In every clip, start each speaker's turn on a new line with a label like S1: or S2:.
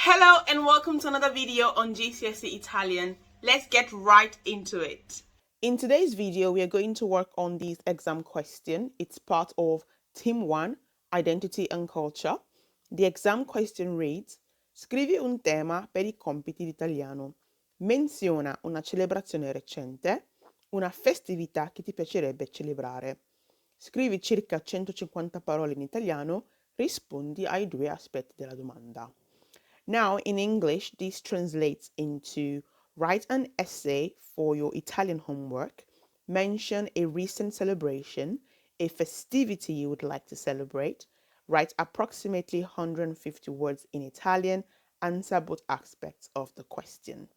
S1: Hello and welcome to another video on GCSE Italian. Let's get right into it. In today's video, we are going to work on this exam question. It's part of Team 1, Identity and Culture. The exam question reads: scrivi un tema per i compiti di italiano. Menziona una celebrazione recente, una festività che ti piacerebbe celebrare. Scrivi circa 150 parole in italiano, rispondi ai due aspetti della domanda. Now, in English, this translates into: write an essay for your Italian homework, mention a recent celebration, a festivity you would like to celebrate, write approximately 150 words in Italian, answer both aspects of the question.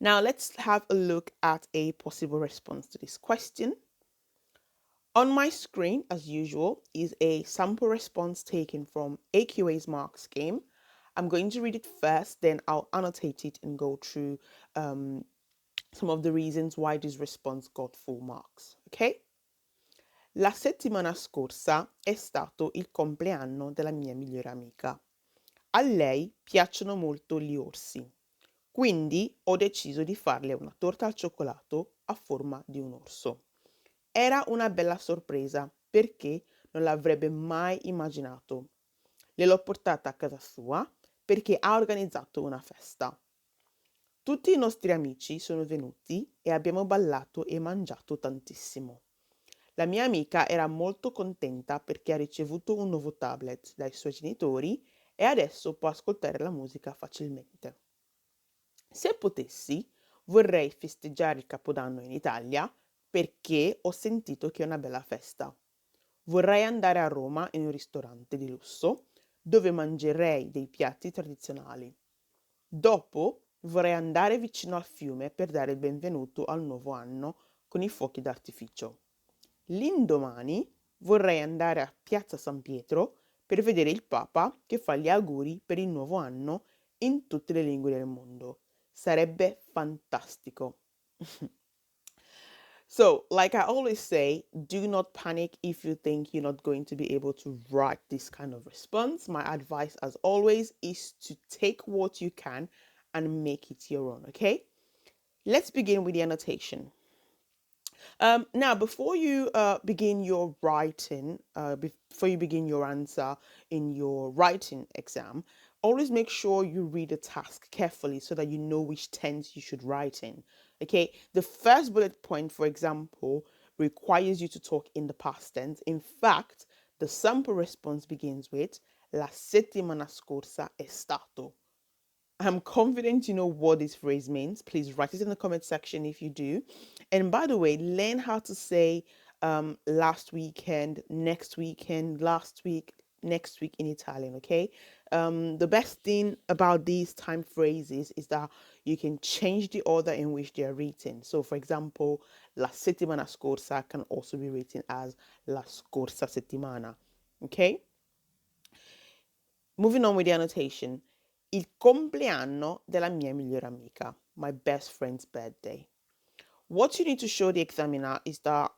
S1: Now, let's have a look at a possible response to this question. On my screen, as usual, is a sample response taken from AQA's mark scheme. I'm going to read it first, then I'll annotate it and go through some of the reasons why this response got full marks. Okay? La settimana scorsa è stato il compleanno della mia migliore amica. A lei piacciono molto gli orsi, quindi ho deciso di farle una torta al cioccolato a forma di un orso. Era una bella sorpresa perché non l'avrebbe mai immaginato. Gliel'ho portata a casa sua perché ha organizzato una festa. Tutti i nostri amici sono venuti e abbiamo ballato e mangiato tantissimo. La mia amica era molto contenta perché ha ricevuto un nuovo tablet dai suoi genitori e adesso può ascoltare la musica facilmente. Se potessi, vorrei festeggiare il Capodanno in Italia perché ho sentito che è una bella festa. Vorrei andare a Roma in un ristorante di lusso dove mangerei dei piatti tradizionali. Dopo vorrei andare vicino al fiume per dare il benvenuto al nuovo anno con i fuochi d'artificio. L'indomani vorrei andare a Piazza San Pietro per vedere il Papa che fa gli auguri per il nuovo anno in tutte le lingue del mondo. Sarebbe fantastico. So, like I always say, do not panic if you think you're not going to be able to write this kind of response. My advice, as always, is to take what you can and make it your own, okay? Let's begin with the annotation. Now, before you begin your writing, before you begin your answer in your writing exam, always make sure you read the task carefully so that you know which tense you should write in. Okay, the first bullet point, for example, requires you to talk in the past tense. In fact, the sample response begins with La settimana scorsa è stato. I'm confident you know what this phrase means. Please write it in the comment section if you do. And by the way, learn how to say last weekend, next weekend, last week, next week in Italian, okay? The best thing about these time phrases is that you can change the order in which they are written. So, for example, la settimana scorsa can also be written as la scorsa settimana, okay? Moving on with the annotation. Il compleanno della mia migliore amica, my best friend's birthday. What you need to show the examiner is that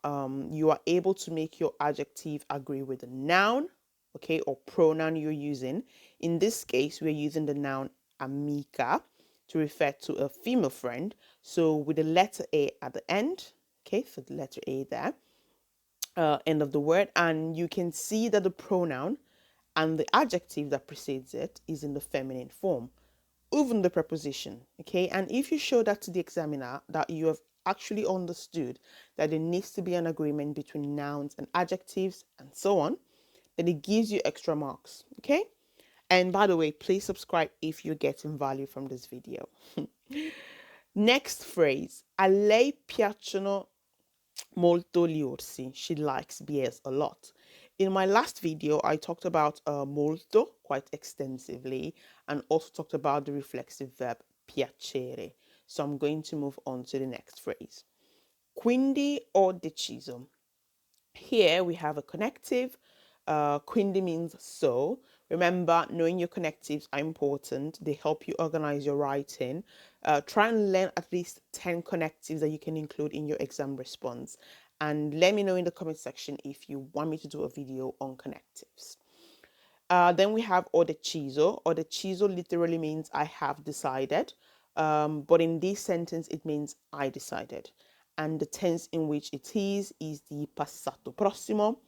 S1: you are able to make your adjective agree with the noun, okay, or pronoun you're using. In this case, we're using the noun amica to refer to a female friend. So with the letter A at the end, okay, so the letter A there, end of the word, and you can see that the pronoun and the adjective that precedes it is in the feminine form, even the preposition, okay? And if you show that to the examiner that you have actually understood that there needs to be an agreement between nouns and adjectives and so on, then it gives you extra marks, okay? And by the way, please subscribe if you're getting value from this video. Next phrase, a lei piacciono molto gli orsi. She likes bears a lot. In my last video, I talked about molto quite extensively and also talked about the reflexive verb piacere. So I'm going to move on to the next phrase. Quindi ho deciso. Here we have a connective. Quindi means so. Remember, knowing your connectives are important. They help you organize your writing. Try and learn at least 10 connectives that you can include in your exam response. And let me know in the comment section if you want me to do a video on connectives. Then we have ho deciso. Ho deciso literally means I have decided. But in this sentence, it means I decided. And the tense in which it is the passato prossimo.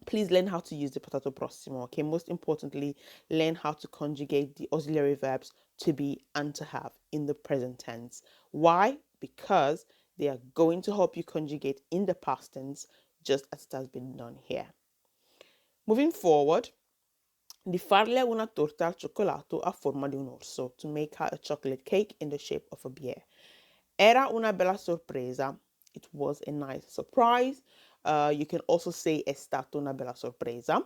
S1: Please learn how to use the passato prossimo. Okay, most importantly, learn how to conjugate the auxiliary verbs to be and to have in the present tense. Why? Because they are going to help you conjugate in the past tense, just as it has been done here. Moving forward, di farle una torta al cioccolato a forma di un orso, to make her a chocolate cake in the shape of a bear. Era una bella sorpresa. It was a nice surprise. You can also say è stata una bella sorpresa.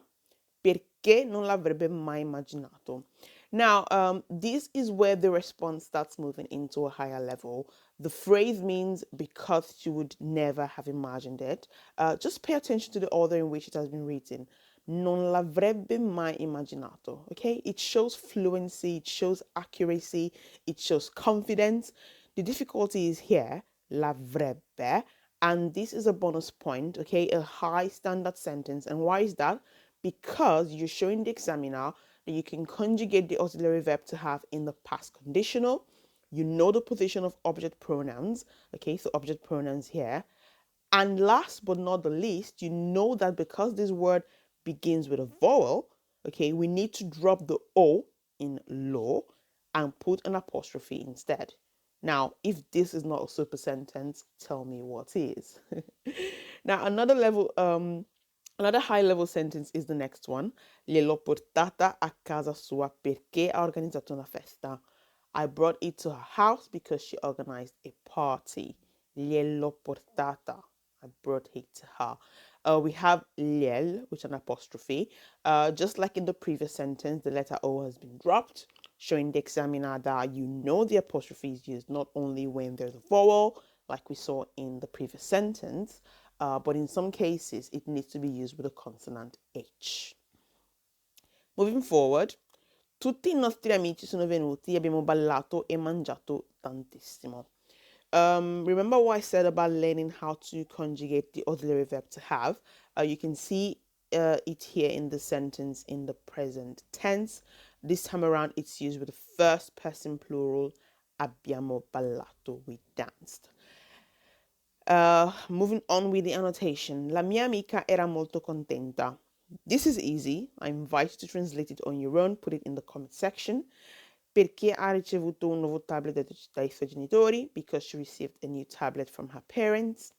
S1: Perché non l'avrebbe mai immaginato. Now, this is where the response starts moving into a higher level. The phrase means because you would never have imagined it. Just pay attention to the order in which it has been written. Non l'avrebbe mai immaginato. Okay, it shows fluency, it shows accuracy, it shows confidence. The difficulty is here, l'avrebbe, and this is a bonus point, okay, a high standard sentence. And why is that? Because you're showing the examiner that you can conjugate the auxiliary verb to have in the past conditional. You know the position of object pronouns, okay, so object pronouns here. And last but not the least, you know that because this word begins with a vowel, okay, we need to drop the O in lo and put an apostrophe instead. Now, if this is not a super sentence, tell me what is. Now, another high level sentence is the next one. Gliel'ho portata a casa sua perché ha organizzato una festa. I brought it to her house because she organized a party. Gliel'ho portata. I brought it to her. We have liel, which is an apostrophe. Just like in the previous sentence, the letter O has been dropped, showing the examiner that you know the apostrophe is used not only when there's a vowel, like we saw in the previous sentence, but in some cases, it needs to be used with a consonant H. Moving forward, tutti i nostri amici sono venuti, abbiamo ballato e mangiato tantissimo. Remember what I said about learning how to conjugate the auxiliary verb to have? You can see it here in the sentence in the present tense. This time around, it's used with the first person plural. Abbiamo ballato, we danced. Moving on with the annotation. La mia amica era molto contenta. This is easy. I invite you to translate it on your own. Put it in the comment section. Perché ha ricevuto un nuovo tablet dai suoi genitori? Because she received a new tablet from her parents.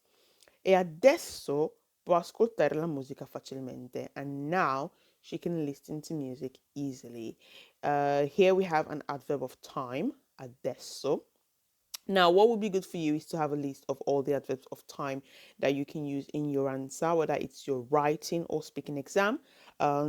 S1: E adesso può ascoltare la musica facilmente. And now she can listen to music easily. Here we have an adverb of time. Adesso. Now, what would be good for you is to have a list of all the adverbs of time that you can use in your answer, whether it's your writing or speaking exam.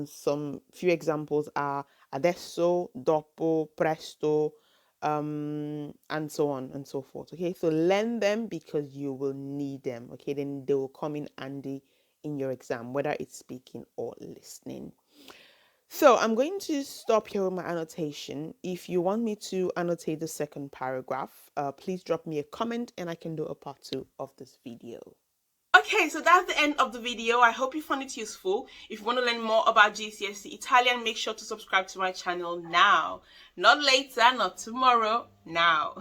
S1: Some few examples are adesso, dopo, presto, and so on and so forth. Okay, so learn them because you will need them. Okay, then they will come in handy in your exam, whether it's speaking or listening. So I'm going to stop here with my annotation. If you want me to annotate the second paragraph, please drop me a comment and I can do a part 2 of this video. Okay, so that's the end of the video. I hope you found it useful. If you want to learn more about GCSE Italian, make sure to subscribe to my channel now. Not later, not tomorrow, now.